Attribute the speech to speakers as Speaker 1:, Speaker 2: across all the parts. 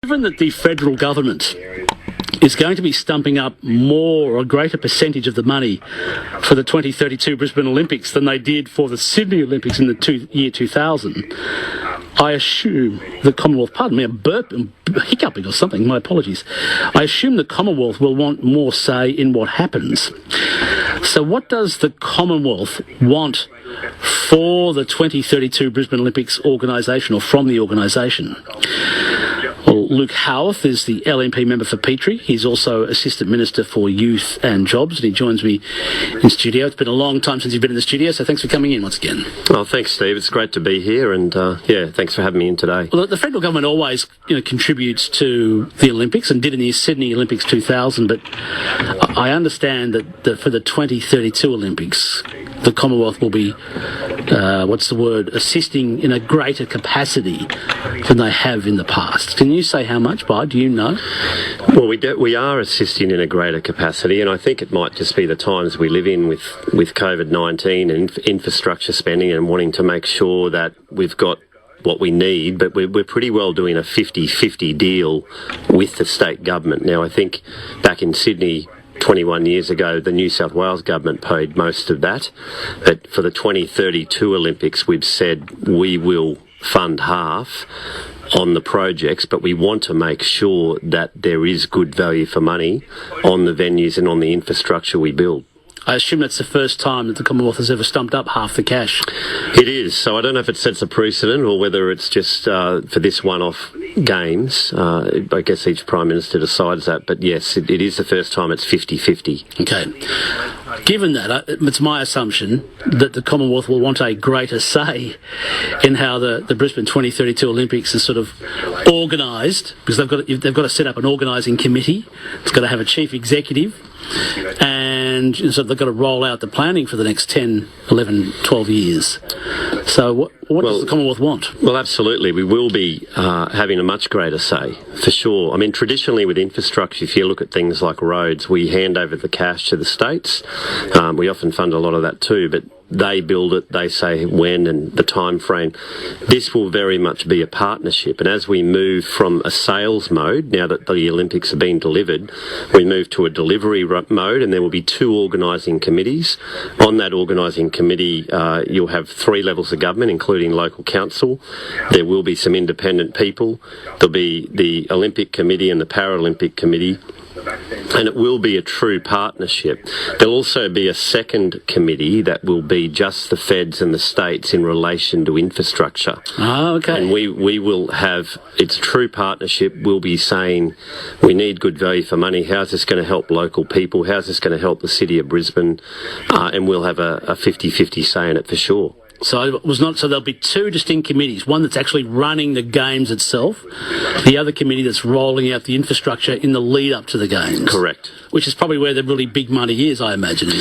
Speaker 1: Given that the federal government is going to be stumping up more or a greater percentage of the money for the 2032 Brisbane Olympics than they did for the Sydney Olympics in the year 2000, I assume the Commonwealth, pardon me, I'm hiccuping or something, my apologies. I assume the Commonwealth will want more say in what happens. So what does the Commonwealth want for the 2032 Brisbane Olympics organisation, or from the organisation? Well, Luke Howarth is the LNP member for Petrie. He's also Assistant Minister for Youth and Jobs, and he joins me in studio. It's been a long time since you've been in the studio, so thanks for coming in once again.
Speaker 2: Oh, thanks, Steve. It's great to be here, and thanks for having me in today.
Speaker 1: Well, the federal government always contributes to the Olympics, and did in the Sydney Olympics 2000, but I understand that for the 2032 Olympics, the Commonwealth will be, assisting in a greater capacity than they have in the past. Can you say how much by? Do you know?
Speaker 2: Well, we are assisting in a greater capacity, and I think it might just be the times we live in with COVID-19 and infrastructure spending, and wanting to make sure that we've got what we need, but we're pretty well doing a 50-50 deal with the state government. Now, I think back in Sydney 21 years ago, the New South Wales government paid most of that, but for the 2032 Olympics, we've said we will fund half on the projects, but we want to make sure that there is good value for money on the venues and on the infrastructure we build.
Speaker 1: I assume that's the first time that the Commonwealth has ever stumped up half the cash.
Speaker 2: It is, so I don't know if it sets a precedent or whether it's just for this one-off games. I guess each Prime Minister decides that, but yes, it is the first time it's 50-50.
Speaker 1: Okay. Given that, it's my assumption that the Commonwealth will want a greater say in how the Brisbane 2032 Olympics is sort of organised, because they've got to set up an organising committee. It's got to have a chief executive, and so they've got to roll out the planning for the next 10, 11, 12 years. So what does the Commonwealth want?
Speaker 2: Well, absolutely. We will be having a much greater say, for sure. I mean, traditionally with infrastructure, if you look at things like roads, we hand over the cash to the states. We often fund a lot of that too, but they build it, they say when and the time frame. This will very much be a partnership, and as we move from a sales mode, now that the Olympics have been delivered, we move to a delivery mode, and there will be two organising committees. On that organising committee, you'll have 3 levels of government, including local council. There will be some independent people. There'll be the Olympic Committee and the Paralympic Committee, and it will be a true partnership. There'll also be a second committee that will be just the feds and the states in relation to infrastructure.
Speaker 1: Oh, okay.
Speaker 2: And we will have, it's a true partnership. We'll be saying we need good value for money. How's this going to help local people? How's this going to help the city of Brisbane? And we'll have a 50-50 say in it for sure.
Speaker 1: So there'll be 2 distinct committees, one that's actually running the games itself, the other committee that's rolling out the infrastructure in the lead up to the games.
Speaker 2: Correct.
Speaker 1: Which is probably where the really big money is, I imagine.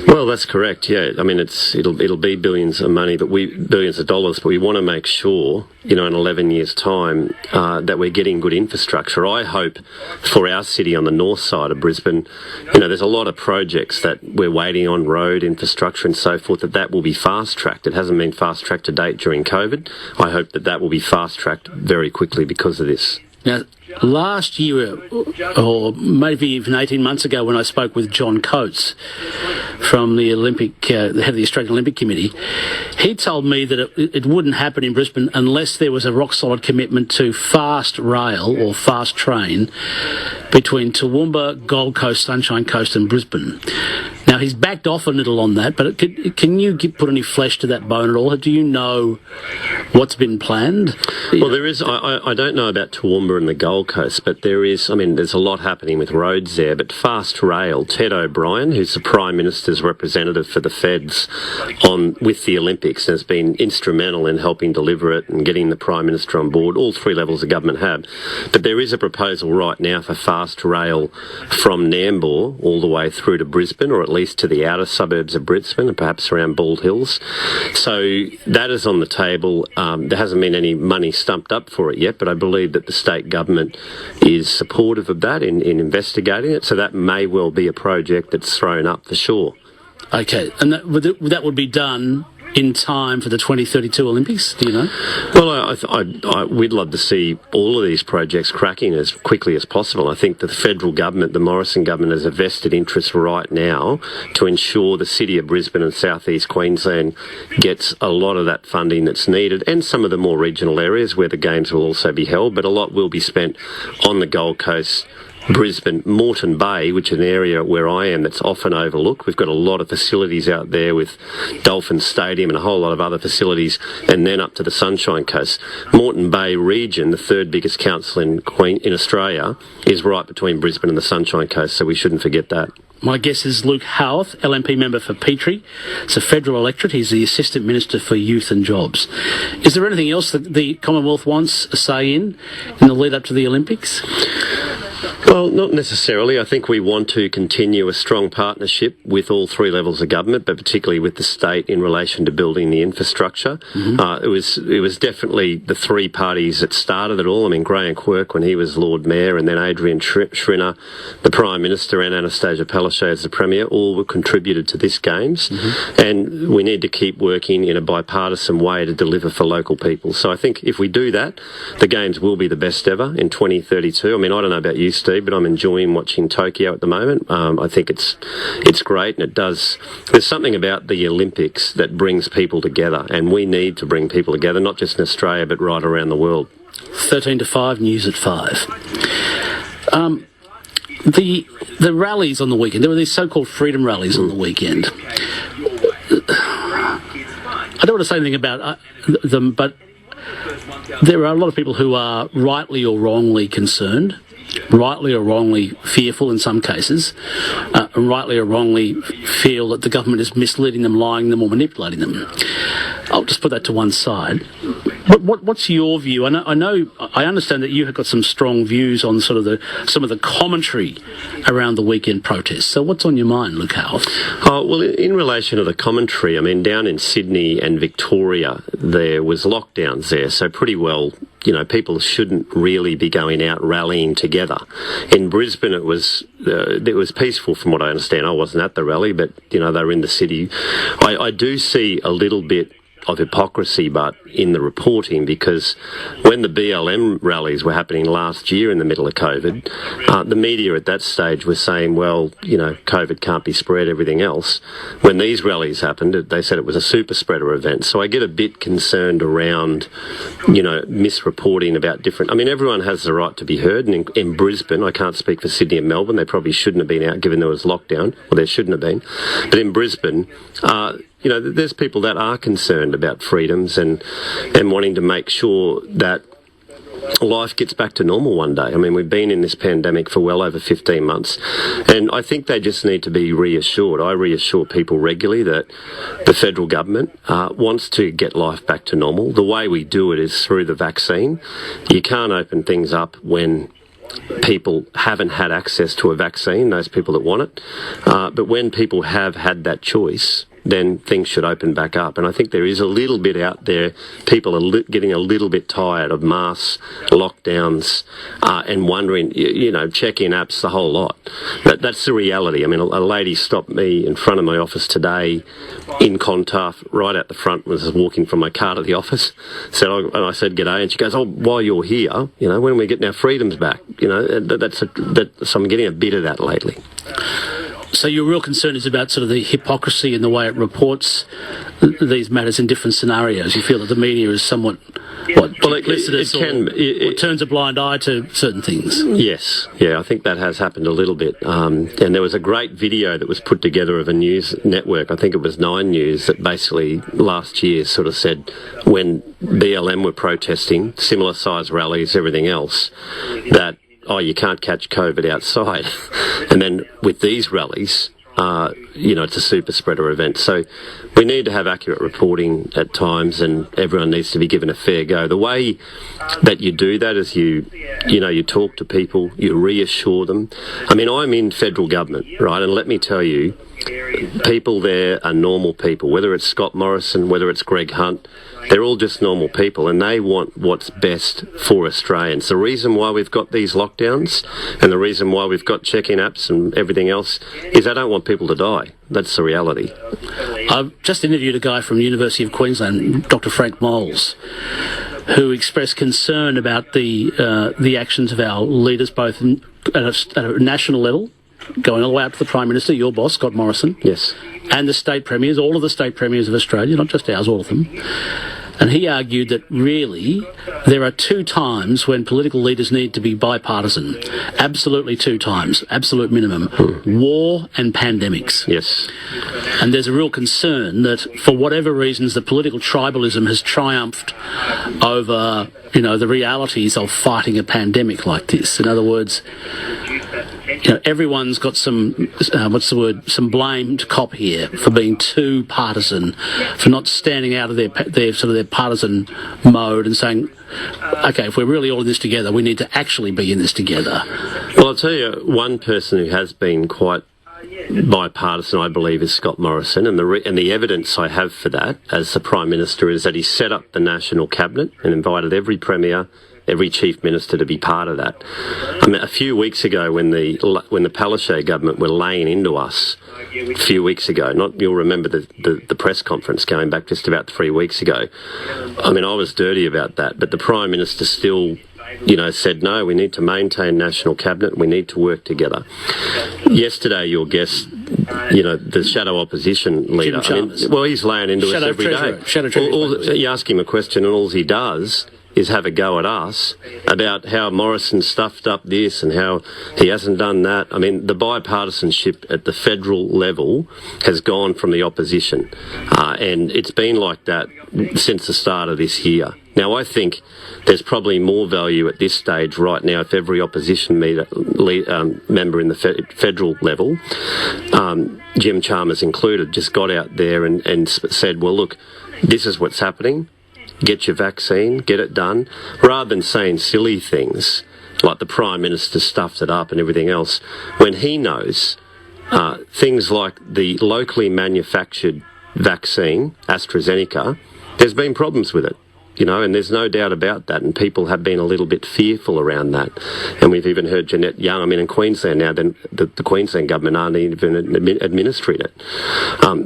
Speaker 2: Well, that's correct. Yeah, I mean it'll be billions of money, billions of dollars. But we want to make sure, in 11 years' time, that we're getting good infrastructure. I hope for our city on the north side of Brisbane, there's a lot of projects that we're waiting on, road infrastructure and so forth. That will be fast tracked. It hasn't been fast tracked to date during COVID. I hope that will be fast tracked very quickly because of this.
Speaker 1: Now, last year, or maybe even 18 months ago, when I spoke with John Coates from the the head of the Australian Olympic Committee, he told me that it wouldn't happen in Brisbane unless there was a rock-solid commitment to fast rail or fast train between Toowoomba, Gold Coast, Sunshine Coast and Brisbane. Now, he's backed off a little on that, but can you put any flesh to that bone at all? Do you know what's been planned?
Speaker 2: Well, there is. I don't know about Toowoomba and the Gold Coast, but there's a lot happening with roads there. But fast rail, Ted O'Brien, who's the Prime Minister's representative for the feds with the Olympics, has been instrumental in helping deliver it and getting the Prime Minister on board. All 3 levels of government have. But there is a proposal right now for fast rail from Nambour all the way through to Brisbane, or at least to the outer suburbs of Brisbane and perhaps around Bald Hills. So that is on the table. There hasn't been any money stumped up for it yet, but I believe that the state government is supportive of that in investigating it. So that may well be a project that's thrown up for sure.
Speaker 1: Okay, and that would be done in time for the 2032 Olympics? Do you know?
Speaker 2: Well, we'd love to see all of these projects cracking as quickly as possible. I think the federal government, the Morrison government, has a vested interest right now to ensure the city of Brisbane and southeast Queensland gets a lot of that funding that's needed, and some of the more regional areas where the games will also be held, but a lot will be spent on the Gold Coast, Brisbane, Moreton Bay, which is an area where I am that's often overlooked. We've got a lot of facilities out there with Dolphin Stadium and a whole lot of other facilities, and then up to the Sunshine Coast. Moreton Bay region, the third biggest council in Australia, is right between Brisbane and the Sunshine Coast, so we shouldn't forget that.
Speaker 1: My guest is Luke Howarth, LNP member for Petrie. It's a federal electorate. He's the Assistant Minister for Youth and Jobs. Is there anything else that the Commonwealth wants a say in the lead up to the Olympics?
Speaker 2: Well, not necessarily. I think we want to continue a strong partnership with all three levels of government, but particularly with the state in relation to building the infrastructure. Mm-hmm. It was definitely the three parties that started it all. I mean, Graham Quirk when he was Lord Mayor, and then Adrian Schrinner, the Prime Minister, and Anastasia Palaszczuk as the Premier, all were contributed to this Games. Mm-hmm. And we need to keep working in a bipartisan way to deliver for local people. So I think if we do that, the Games will be the best ever in 2032. I mean, I don't know about you, Steve, but I'm enjoying watching Tokyo at the moment. I think it's great, and there's something about the Olympics that brings people together, and we need to bring people together, not just in Australia, but right around the world.
Speaker 1: 13 to 5, news at 5. The rallies on the weekend, there were these so-called freedom rallies on the weekend. I don't want to say anything about them, but there are a lot of people who are rightly or wrongly concerned, rightly or wrongly fearful in some cases, and rightly or wrongly feel that the government is misleading them, lying them, or manipulating them. I'll just put that to one side. What's your view? I understand that you have got some strong views on sort of some of the commentary around the weekend protests. So what's on your mind, Luke Howarth?
Speaker 2: Oh, well, in relation to the commentary, I mean, down in Sydney and Victoria, there was lockdowns there, so pretty well, you know, people shouldn't really be going out rallying together. In Brisbane, it was peaceful from what I understand. I wasn't at the rally, but, you know, they were in the city. I do see a little bit of hypocrisy, but in the reporting, because when the BLM rallies were happening last year in the middle of COVID, the media at that stage was saying, well, you know, COVID can't be spread, everything else. When these rallies happened, they said it was a super spreader event. So I get a bit concerned around, you know, misreporting about different... I mean, everyone has the right to be heard, and in Brisbane, I can't speak for Sydney and Melbourne, they probably shouldn't have been out given there was lockdown, or there shouldn't have been. But in Brisbane, you know, there's people that are concerned about freedoms and wanting to make sure that life gets back to normal one day. I mean, we've been in this pandemic for well over 15 months, and I think they just need to be reassured. I reassure people regularly that the federal government wants to get life back to normal. The way we do it is through the vaccine. You can't open things up when people haven't had access to a vaccine, those people that want it. But when people have had that choice, then things should open back up. And I think there is a little bit out there, people are getting a little bit tired of mass lockdowns and wondering, you know, check-in apps, the whole lot. That's the reality. I mean, a lady stopped me in front of my office today in Clontarf, right out the front, was walking from my car to the office. And I said, g'day, and she goes, oh, while you're here, you know, when are we getting our freedoms back? You know, so I'm getting a bit of that lately.
Speaker 1: So your real concern is about sort of the hypocrisy in the way it reports these matters in different scenarios. You feel that the media is somewhat duplicitous or turns a blind eye to certain things.
Speaker 2: Yes, yeah, I think that has happened a little bit. And there was a great video that was put together of a news network, I think it was 9 News, that basically last year sort of said when BLM were protesting, similar size rallies, everything else, that you can't catch COVID outside. And then with these rallies, you know, it's a super spreader event. So we need to have accurate reporting at times, and everyone needs to be given a fair go. The way that you do that is you talk to people, you reassure them. I mean, I'm in federal government, right? And let me tell you, people there are normal people, whether it's Scott Morrison, whether it's Greg Hunt, they're all just normal people, and they want what's best for Australians. The reason why we've got these lockdowns and the reason why we've got check-in apps and everything else is they don't want people to die. That's the reality.
Speaker 1: I've just interviewed a guy from the University of Queensland, Dr. Frank Moles, who expressed concern about the actions of our leaders, both at a national level, going all the way out to the Prime Minister, your boss, Scott Morrison,
Speaker 2: Yes.
Speaker 1: and the state premiers, all of the state premiers of Australia, not just ours, all of them. And he argued that really there are two times when political leaders need to be bipartisan. Absolutely two times, absolute minimum. War and pandemics.
Speaker 2: Yes.
Speaker 1: And there's a real concern that for whatever reasons the political tribalism has triumphed over, the realities of fighting a pandemic like this. In other words, everyone's got some blame to cop here for being too partisan, for not standing out of their partisan mode and saying, okay, if we're really all in this together, we need to actually be in this together.
Speaker 2: Well, I'll tell you, one person who has been quite bipartisan, I believe, is Scott Morrison, and the evidence I have for that as the Prime Minister is that he set up the National Cabinet and invited every Premier, every Chief Minister to be part of that. I mean, a few weeks ago when the Palaszczuk government were laying into us, a few weeks ago, you'll remember the press conference going back just about 3 weeks ago. I mean, I was dirty about that, but the Prime Minister still said, no, we need to maintain National Cabinet, we need to work together. Yesterday, your guest, the shadow opposition leader, he's laying into us every day. You ask him a question and all he does is have a go at us about how Morrison stuffed up this and how he hasn't done that. I mean, the bipartisanship at the federal level has gone from the opposition, and it's been like that since the start of this year. Now, I think there's probably more value at this stage right now if every opposition member in the federal level, Jim Chalmers included, just got out there and said, well, look, this is what's happening. Get your vaccine, get it done, rather than saying silly things like the Prime Minister stuffed it up and everything else, when he knows things like the locally manufactured vaccine, AstraZeneca, there's been problems with it. And there's no doubt about that, and people have been a little bit fearful around that. And we've even heard Jeanette Young, in Queensland now, the Queensland government aren't even administering it.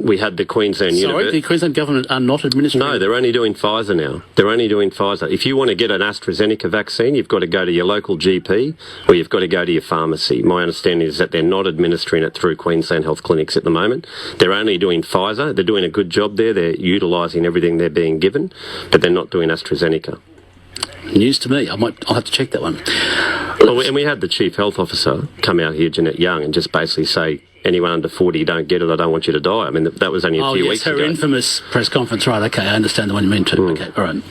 Speaker 2: We had the Queensland...
Speaker 1: the Queensland government are not administering
Speaker 2: No, they're only doing Pfizer now. They're only doing Pfizer. If you want to get an AstraZeneca vaccine, you've got to go to your local GP or you've got to go to your pharmacy. My understanding is that they're not administering it through Queensland Health Clinics at the moment. They're only doing Pfizer. They're doing a good job there. They're utilising everything they're being given, but they're not doing AstraZeneca.
Speaker 1: News to me. I'll have to check that one.
Speaker 2: And we had the Chief Health Officer come out here, Jeanette Young, and just basically say, anyone under 40, don't get it, I don't want you to die. I mean, that was only a few weeks ago.
Speaker 1: Her infamous press conference, right, okay, I understand the one you mean too. Okay, all right.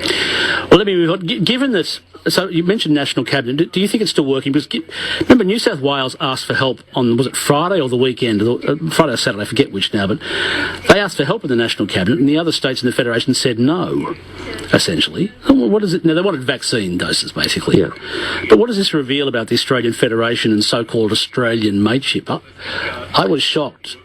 Speaker 1: Well, let me move on. Given this, so you mentioned National Cabinet, do you think it's still working? Because remember, New South Wales asked for help on, was it Friday or the weekend? Friday or Saturday, I forget which now, but they asked for help in the National Cabinet, and the other states in the Federation said no, essentially. What is it? Now, they wanted vaccine doses, basically.
Speaker 2: Yeah.
Speaker 1: But what does this reveal about the Australian Federation and so-called Australian mateship? I was shocked.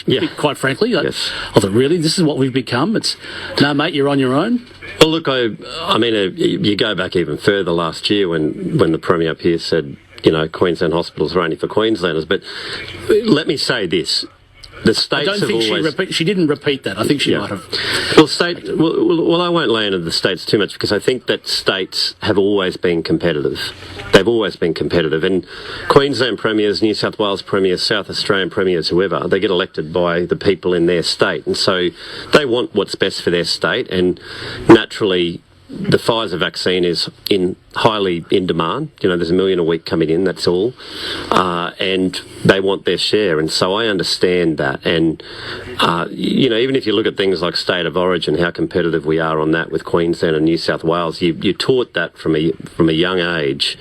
Speaker 2: Yeah.
Speaker 1: Quite frankly.
Speaker 2: Yes.
Speaker 1: I thought, really, this is what we've become? It's, no, mate, you're on your own?
Speaker 2: Well, look, I mean, you go back even further last year when the Premier up here said, Queensland hospitals are only for Queenslanders. But let me say this. The states
Speaker 1: I don't think she didn't repeat that. I think she might have.
Speaker 2: Well, I won't lay into the states too much because I think that states have always been competitive. They've always been competitive. And Queensland premiers, New South Wales premiers, South Australian premiers, whoever, they get elected by the people in their state. And so they want what's best for their state. And naturally, the Pfizer vaccine is highly in demand. There's 1 million a week coming in, that's all. And they want their share. And so I understand that. And, even if you look at things like state of origin, how competitive we are on that with Queensland and New South Wales, you're taught that from a young age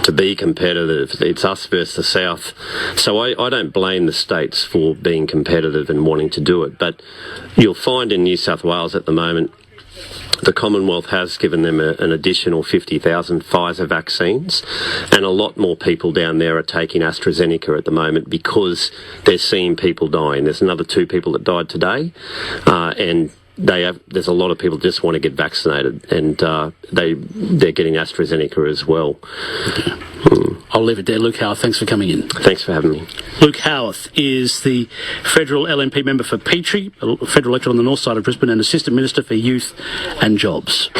Speaker 2: to be competitive. It's us versus the South. So I don't blame the states for being competitive and wanting to do it. But you'll find in New South Wales at the moment, the Commonwealth has given them an additional 50,000 Pfizer vaccines, and a lot more people down there are taking AstraZeneca at the moment because they're seeing people dying. There's another 2 people that died today, and there's a lot of people just want to get vaccinated, and they're getting AstraZeneca as well.
Speaker 1: I'll leave it there. Luke Howarth, thanks for coming in.
Speaker 2: Thanks for having me.
Speaker 1: Luke Howarth is the federal LNP member for Petrie, a federal electorate on the north side of Brisbane, and Assistant Minister for Youth and Jobs.